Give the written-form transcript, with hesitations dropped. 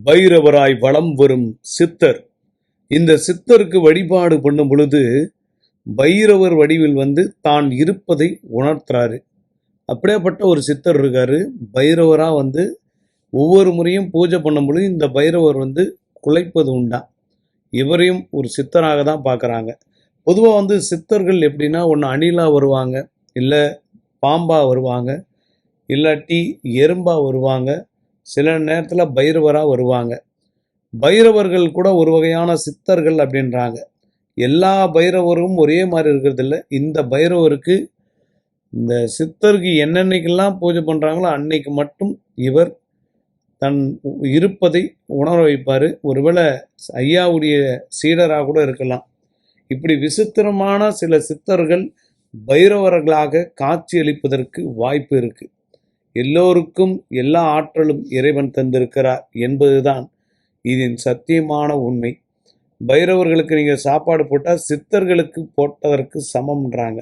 பைரவராய் வலம் வரும் சித்தர். இந்த சித்தருக்கு வழிபாடு பண்ணும் பொழுது பைரவர் வடிவில் தான் இருப்பதை உணர்த்துறாரு. அப்படியேப்பட்ட ஒரு சித்தர் இருக்காரு. பைரவரா ஒவ்வொரு முறையும் பூஜை பண்ணும் பொழுது இந்த பைரவர் குலைப்பது உண்டா. இவரையும் ஒரு சித்தராக தான் பார்க்குறாங்க. பொதுவாக சித்தர்கள் எப்படின்னா, ஒன்று அணிலா வருவாங்க, இல்லை பாம்பா வருவாங்க, இல்லாட்டி எறும்பா வருவாங்க, சில நேரத்தில் பைரவராக வருவாங்க. பைரவர்கள் கூட ஒரு வகையான சித்தர்கள் அப்படின்றாங்க. எல்லா பைரவரும் ஒரே மாதிரி இருக்கிறதில்ல. இந்த பைரவருக்கு, இந்த சித்தருக்கு என்னென்னைக்கெல்லாம் பூஜை பண்ணுறாங்களோ அன்னைக்கு மட்டும் இவர் தன் இருப்பதை உணர வைப்பார். ஒருவேளை ஐயாவுடைய சீடராக கூட இருக்கலாம். இப்படி விசித்திரமான சில சித்தர்கள் பைரவர்களாக காட்சியளிப்பதற்கு வாய்ப்பு இருக்கு. எல்லோருக்கும் எல்லா ஆற்றலும் இறைவன் தந்திருக்கிறார் என்பதுதான் இதன் சத்தியமான உண்மை. பைரவர்களுக்கு நீங்கள் சாப்பாடு போட்டால் சித்தர்களுக்கு போட்டதற்கு சமம்ன்றாங்க.